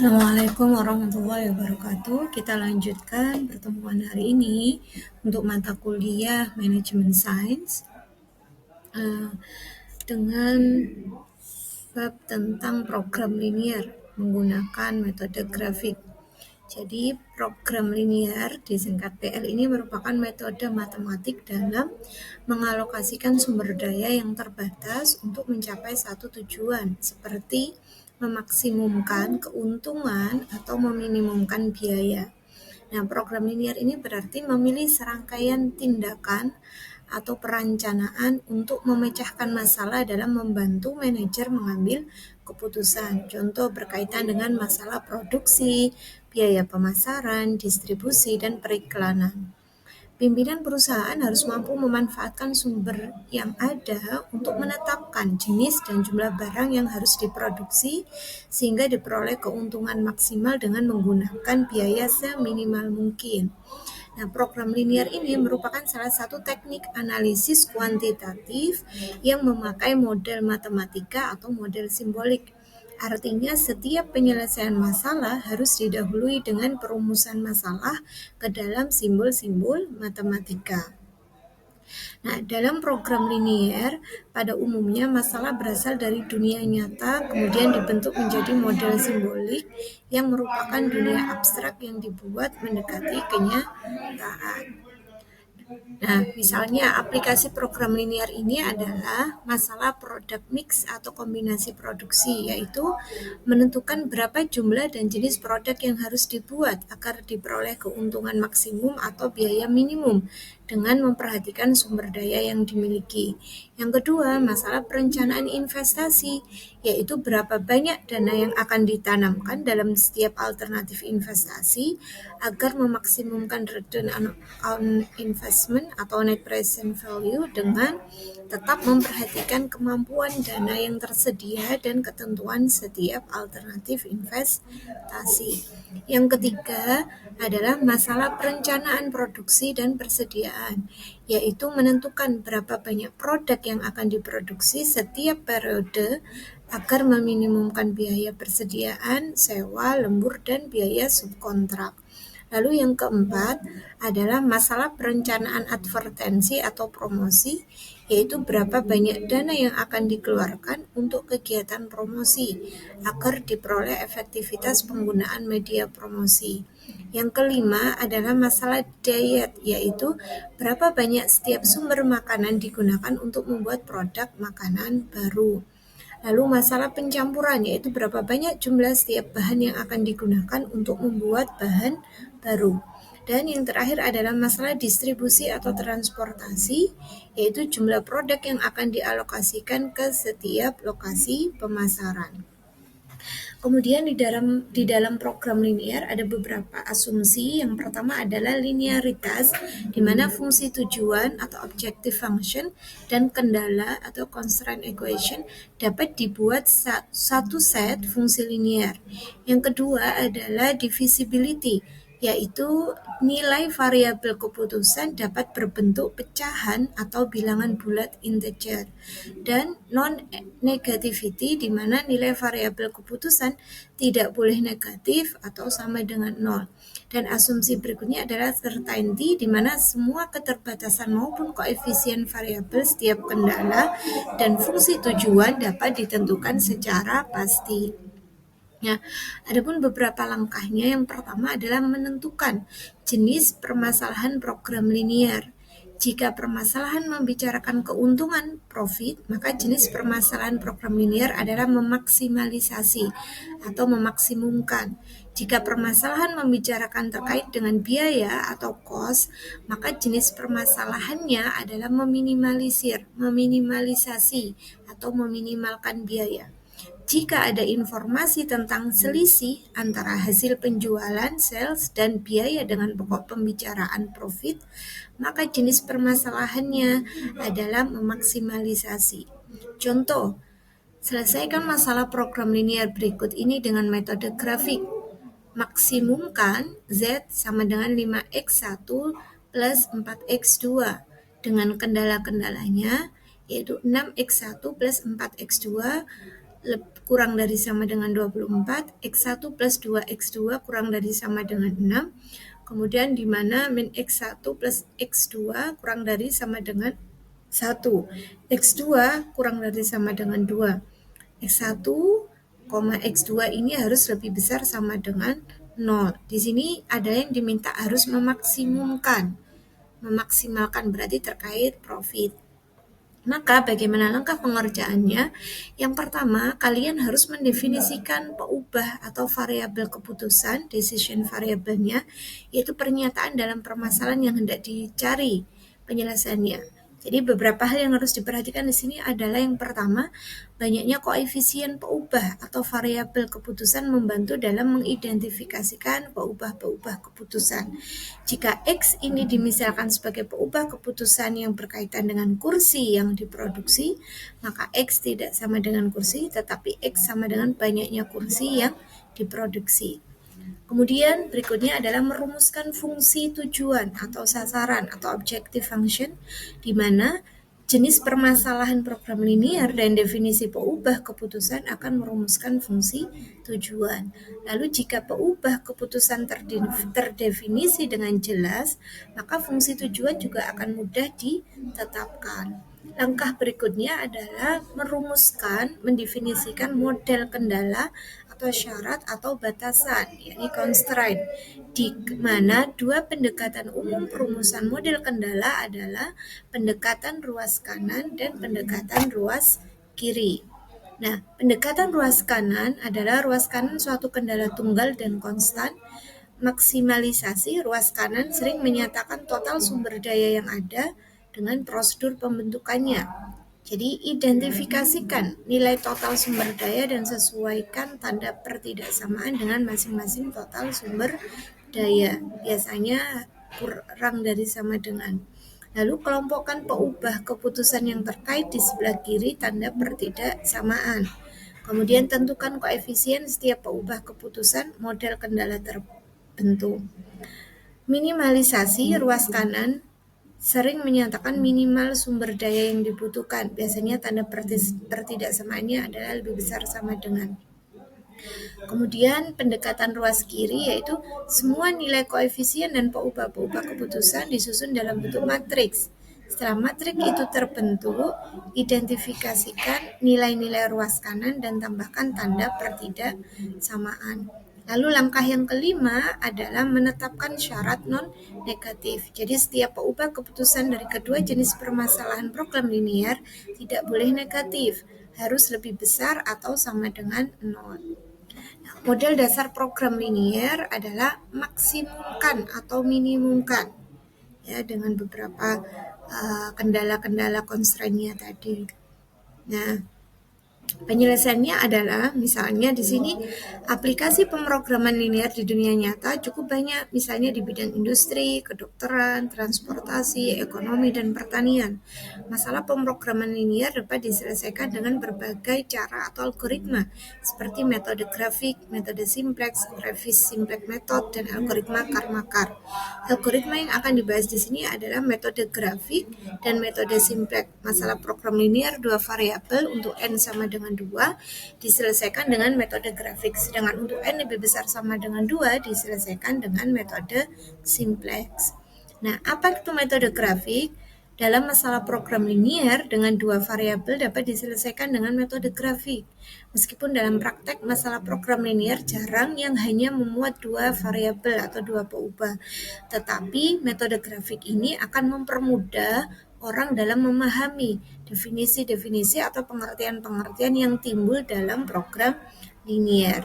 Assalamualaikum warahmatullahi wabarakatuh. Kita lanjutkan pertemuan hari ini untuk mata kuliah Manajemen Sains dengan bab tentang program linear menggunakan metode grafik. Jadi program linear disingkat PL ini merupakan metode matematik dalam mengalokasikan sumber daya yang terbatas untuk mencapai satu tujuan, seperti memaksimumkan keuntungan atau meminimumkan biaya. Nah, program linear ini berarti memilih serangkaian tindakan atau perencanaan untuk memecahkan masalah dalam membantu manajer mengambil keputusan. Contoh berkaitan dengan masalah produksi, biaya pemasaran, distribusi, dan periklanan. Pimpinan perusahaan harus mampu memanfaatkan sumber yang ada untuk menetapkan jenis dan jumlah barang yang harus diproduksi sehingga diperoleh keuntungan maksimal dengan menggunakan biaya seminimal mungkin. Nah, program linear ini merupakan salah satu teknik analisis kuantitatif yang memakai model matematika atau model simbolik. Artinya, setiap penyelesaian masalah harus didahului dengan perumusan masalah ke dalam simbol-simbol matematika. Nah, dalam program linear, pada umumnya masalah berasal dari dunia nyata, kemudian dibentuk menjadi model simbolik yang merupakan dunia abstrak yang dibuat mendekati kenyataan. Nah, misalnya aplikasi program linear ini adalah masalah produk mix atau kombinasi produksi, yaitu menentukan berapa jumlah dan jenis produk yang harus dibuat agar diperoleh keuntungan maksimum atau biaya minimum dengan memperhatikan sumber daya yang dimiliki. Yang kedua, masalah perencanaan investasi, yaitu berapa banyak dana yang akan ditanamkan dalam setiap alternatif investasi agar memaksimumkan return on investment atau net present value dengan tetap memperhatikan kemampuan dana yang tersedia dan ketentuan setiap alternatif investasi. Yang ketiga adalah masalah perencanaan produksi dan persediaan, yaitu menentukan berapa banyak produk yang akan diproduksi setiap periode agar meminimumkan biaya persediaan, sewa, lembur, dan biaya subkontrak. Lalu yang keempat adalah masalah perencanaan advertensi atau promosi, yaitu berapa banyak dana yang akan dikeluarkan untuk kegiatan promosi agar diperoleh efektivitas penggunaan media promosi. Yang kelima adalah masalah diet, yaitu berapa banyak setiap sumber makanan digunakan untuk membuat produk makanan baru. Lalu masalah pencampuran, yaitu berapa banyak jumlah setiap bahan yang akan digunakan untuk membuat bahan baru. Dan yang terakhir adalah masalah distribusi atau transportasi, yaitu jumlah produk yang akan dialokasikan ke setiap lokasi pemasaran. Kemudian di dalam program linear ada beberapa asumsi. Yang pertama adalah linearitas, di mana fungsi tujuan atau objective function dan kendala atau constraint equation dapat dibuat satu set fungsi linear. Yang kedua adalah divisibility, yaitu nilai variabel keputusan dapat berbentuk pecahan atau bilangan bulat integer. Dan non-negativity, di mana nilai variabel keputusan tidak boleh negatif atau sama dengan 0. Dan asumsi berikutnya adalah certainty, di mana semua keterbatasan maupun koefisien variabel setiap kendala dan fungsi tujuan dapat ditentukan secara pasti. Ya, adapun beberapa langkahnya. Yang pertama adalah menentukan jenis permasalahan program linear. Jika permasalahan membicarakan keuntungan profit, maka jenis permasalahan program linear adalah memaksimalisasi atau memaksimumkan. Jika permasalahan membicarakan terkait dengan biaya atau cost, maka jenis permasalahannya adalah meminimalisasi atau meminimalkan biaya. Jika ada informasi tentang selisih antara hasil penjualan sales dan biaya dengan pokok pembicaraan profit, maka jenis permasalahannya adalah memaksimalisasi. Contoh, selesaikan masalah program linear berikut ini dengan metode grafik. Maksimumkan Z sama dengan 5x1 plus 4x2 dengan kendala-kendalanya, yaitu 6x1 plus 4x2, kurang dari sama dengan 24, X1 plus 2X2 kurang dari sama dengan 6, kemudian di mana min X1 plus X2 kurang dari sama dengan 1, X2 kurang dari sama dengan 2, X1, X2 ini harus lebih besar sama dengan 0. Di sini ada yang diminta harus memaksimalkan berarti terkait profit. Maka bagaimana langkah pengerjaannya? Yang pertama, kalian harus mendefinisikan peubah atau variabel keputusan, decision variabelnya, yaitu pernyataan dalam permasalahan yang hendak dicari penyelesaiannya. Jadi beberapa hal yang harus diperhatikan di sini adalah yang pertama, banyaknya koefisien peubah atau variabel keputusan membantu dalam mengidentifikasikan peubah-peubah keputusan. Jika X ini dimisalkan sebagai peubah keputusan yang berkaitan dengan kursi yang diproduksi, maka X tidak sama dengan kursi, tetapi X sama dengan banyaknya kursi yang diproduksi. Kemudian berikutnya adalah merumuskan fungsi tujuan atau sasaran atau objective function, di mana jenis permasalahan program linear dan definisi peubah keputusan akan merumuskan fungsi tujuan. Lalu jika peubah keputusan terdefinisi dengan jelas, maka fungsi tujuan juga akan mudah ditetapkan. Langkah berikutnya adalah mendefinisikan model kendala atau syarat atau batasan, yakni constraint, di mana dua pendekatan umum perumusan model kendala adalah pendekatan ruas kanan dan pendekatan ruas kiri. Nah, pendekatan ruas kanan adalah ruas kanan suatu kendala tunggal dan konstan. Maksimalisasi ruas kanan sering menyatakan total sumber daya yang ada dengan prosedur pembentukannya. Jadi identifikasikan nilai total sumber daya dan sesuaikan tanda pertidaksamaan dengan masing-masing total sumber daya. Biasanya kurang dari sama dengan. Lalu kelompokkan peubah keputusan yang terkait di sebelah kiri tanda pertidaksamaan. Kemudian tentukan koefisien setiap peubah keputusan model kendala terbentuk. Minimalisasi ruas kanan sering menyatakan minimal sumber daya yang dibutuhkan. Biasanya tanda pertidaksamaannya adalah lebih besar sama dengan. Kemudian pendekatan ruas kiri yaitu semua nilai koefisien dan peubah-peubah keputusan disusun dalam bentuk matriks. Setelah matriks itu terbentuk, identifikasikan nilai-nilai ruas kanan dan tambahkan tanda pertidaksamaan. Lalu langkah yang kelima adalah menetapkan syarat non-negatif. Jadi setiap peubah keputusan dari kedua jenis permasalahan program linear tidak boleh negatif, harus lebih besar atau sama dengan 0. Nah, model dasar program linear adalah maksimumkan atau minimumkan, ya, dengan beberapa kendala-kendala constraint-nya tadi. Nah, penyelesaiannya adalah misalnya di sini aplikasi pemrograman linear di dunia nyata cukup banyak, misalnya di bidang industri, kedokteran, transportasi, ekonomi, dan pertanian. Masalah pemrograman linear dapat diselesaikan dengan berbagai cara atau algoritma seperti metode grafik, metode simplex, grafis simplex method, dan algoritma Karmakar. Algoritma yang akan dibahas di sini adalah metode grafik dan metode simplex. Masalah program linear dua variabel untuk n sama dengan 2 diselesaikan dengan metode grafik, sedangkan untuk n lebih besar sama dengan 2 diselesaikan dengan metode simplex. Nah, apa itu metode grafik? Dalam masalah program linear dengan dua variabel dapat diselesaikan dengan metode grafik. Meskipun dalam praktek masalah program linear jarang yang hanya memuat dua variabel atau dua peubah, tetapi metode grafik ini akan mempermudah orang dalam memahami definisi-definisi atau pengertian-pengertian yang timbul dalam program linear.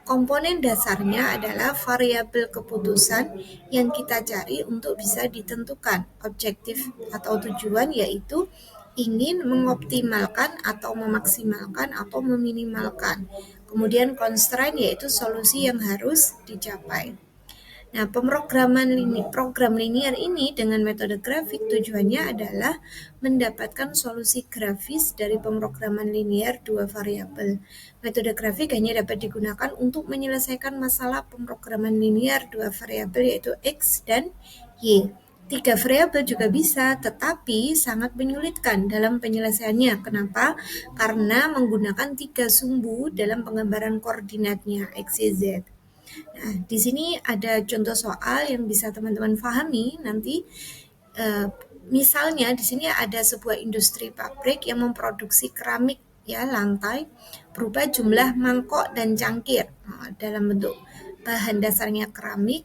Komponen dasarnya adalah variabel keputusan yang kita cari untuk bisa ditentukan. Objektif atau tujuan yaitu ingin mengoptimalkan atau memaksimalkan atau meminimalkan. Kemudian constraint yaitu solusi yang harus dicapai. Nah, program linear ini dengan metode grafik tujuannya adalah mendapatkan solusi grafis dari pemrograman linear dua variabel. Metode grafik hanya dapat digunakan untuk menyelesaikan masalah pemrograman linear dua variabel yaitu X dan Y. 3 variabel juga bisa, tetapi sangat menyulitkan dalam penyelesaiannya. Kenapa? Karena menggunakan 3 sumbu dalam penggambaran koordinatnya X, Y, Z. Nah, di sini ada contoh soal yang bisa teman-teman pahami nanti. Eh, Misalnya di sini ada sebuah industri pabrik yang memproduksi keramik ya lantai berupa jumlah mangkok dan cangkir dalam bentuk bahan dasarnya keramik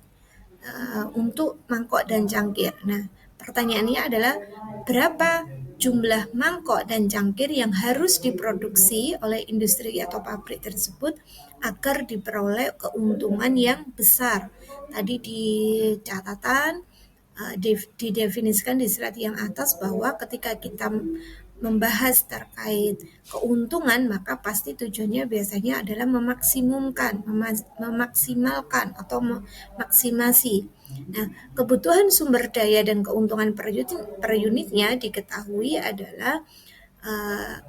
untuk mangkok dan cangkir. Nah, pertanyaannya adalah berapa jumlah mangkok dan cangkir yang harus diproduksi oleh industri atau pabrik tersebut agar diperoleh keuntungan yang besar. Tadi di catatan didefinisikan di slide yang atas bahwa ketika kita membahas terkait keuntungan, maka pasti tujuannya biasanya adalah memaksimumkan, memaksimalkan atau memaksimasi. Nah, kebutuhan sumber daya dan keuntungan per unitnya diketahui adalah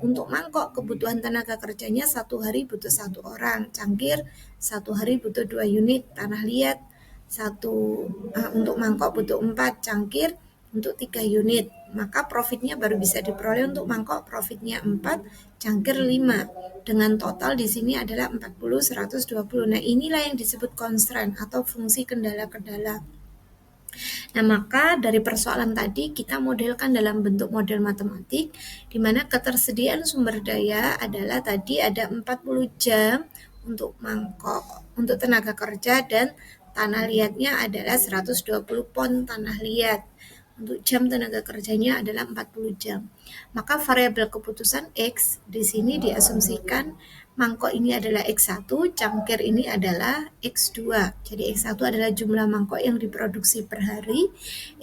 untuk mangkok kebutuhan tenaga kerjanya 1 hari butuh 1 orang, cangkir 1 hari butuh 2 unit, tanah liat untuk mangkok butuh 4, cangkir untuk 3 unit. Maka profitnya baru bisa diperoleh untuk mangkok profitnya 4, cangkir 5. Dengan total di sini adalah 40, 120. Nah, inilah yang disebut constraint atau fungsi kendala-kendala. Nah, maka dari persoalan tadi kita modelkan dalam bentuk model matematik di mana ketersediaan sumber daya adalah tadi ada 40 jam untuk mangkok, untuk tenaga kerja dan tanah liatnya adalah 120 pon tanah liat. Untuk jam tenaga kerjanya adalah 40 jam. Maka variabel keputusan X di sini diasumsikan mangkok ini adalah X1, cangkir ini adalah X2. Jadi X1 adalah jumlah mangkok yang diproduksi per hari,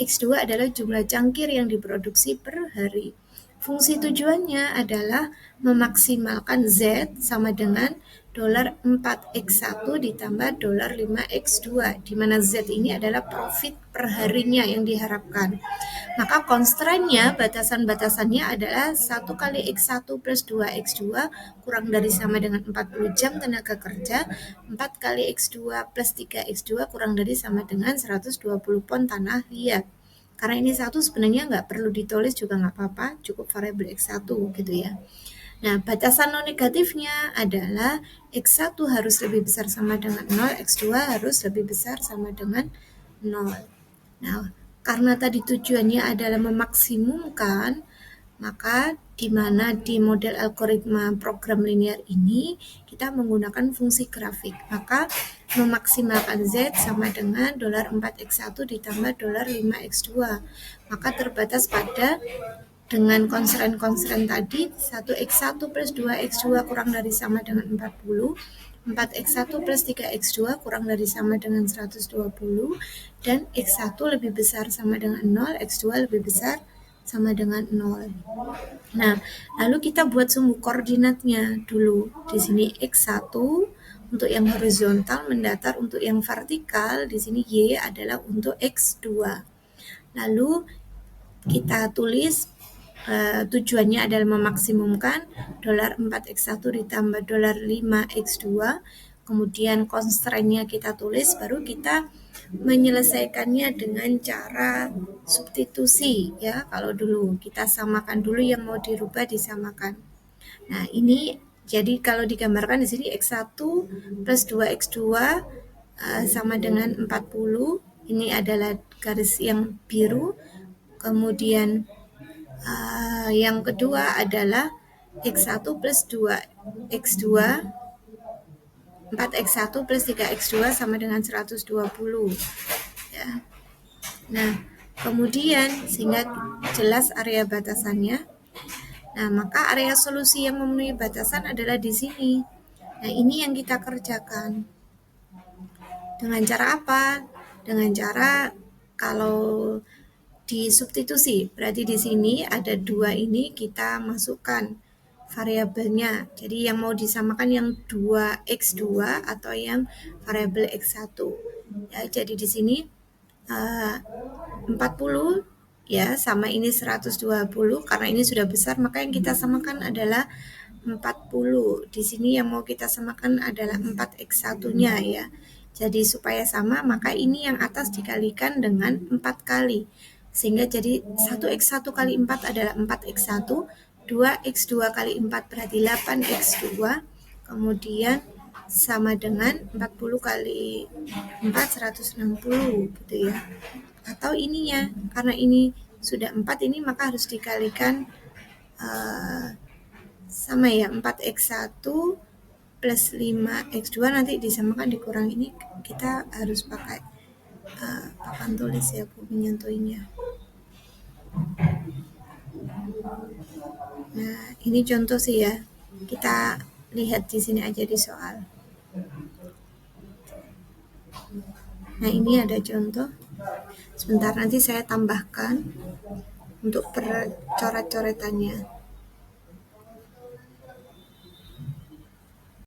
X2 adalah jumlah cangkir yang diproduksi per hari. Fungsi tujuannya adalah memaksimalkan Z sama dengan $4x1 ditambah $5x2, di mana Z ini adalah profit per harinya yang diharapkan. Maka constraint-nya, batasan-batasannya adalah 1 kali X1 plus 2X2 kurang dari sama dengan 40 jam tenaga kerja, 4 kali X2 plus 3X2 kurang dari sama dengan 120 pon tanah liat. Karena ini satu sebenarnya nggak perlu ditulis juga nggak apa-apa, cukup variabel X1 gitu ya. Nah, batasan non negatifnya adalah X1 harus lebih besar sama dengan 0, X2 harus lebih besar sama dengan 0. Nah, karena tadi tujuannya adalah memaksimumkan, maka di mana di model algoritma program linear ini kita menggunakan fungsi grafik. Maka memaksimalkan Z sama dengan $4x1 ditambah $5x2. Maka terbatas pada dengan constraint tadi 1x1 plus 2x2 kurang dari sama dengan 40, 4x1 plus 3x2 kurang dari sama dengan 120, dan x1 lebih besar sama dengan 0, x2 lebih besar sama dengan 0. Nah, lalu kita buat sumbu koordinatnya dulu. Di sini x1 untuk yang horizontal mendatar, untuk yang vertikal di sini y adalah untuk x2. Lalu kita tulis tujuannya adalah memaksimumkan $4x1 ditambah $5x2. Kemudian constraint-nya kita tulis, baru kita menyelesaikannya dengan cara substitusi ya. Kalau dulu kita samakan dulu, yang mau dirubah disamakan. Nah, ini jadi kalau digambarkan di sini X1 plus 2X2 sama dengan 40. Ini adalah garis yang biru. Kemudian yang kedua adalah X1 plus 2X2, 4X1 plus 3X2 sama dengan 120 ya. Nah, kemudian sehingga jelas area batasannya. Nah, maka area solusi yang memenuhi batasan adalah di sini. Nah, ini yang kita kerjakan. Dengan cara apa? Dengan cara kalau disubstitusi, berarti di sini ada 2 ini kita masukkan variabelnya. Jadi yang mau disamakan yang 2x2 atau yang variabel x1. Ya, jadi di sini 40 ya sama ini 120, karena ini sudah besar maka yang kita samakan adalah 40. Di sini yang mau kita samakan adalah 4x1-nya ya. Jadi supaya sama, maka ini yang atas dikalikan dengan 4 kali. Sehingga jadi 1x1 kali 4 adalah 4x1, 2x2 kali 4 berarti 8x2, kemudian sama dengan 40 kali 4, 160 gitu ya. Atau ininya, karena ini sudah 4 ini maka harus dikalikan sama ya, 4x1 plus 5x2 nanti disamakan dikurang ini, kita harus pakai papan tulis ya Bu menyentuhnya. Nah, ini contoh sih ya. Kita lihat di sini aja di soal. Nah, ini ada contoh. Sebentar nanti saya tambahkan untuk percoret-coretannya.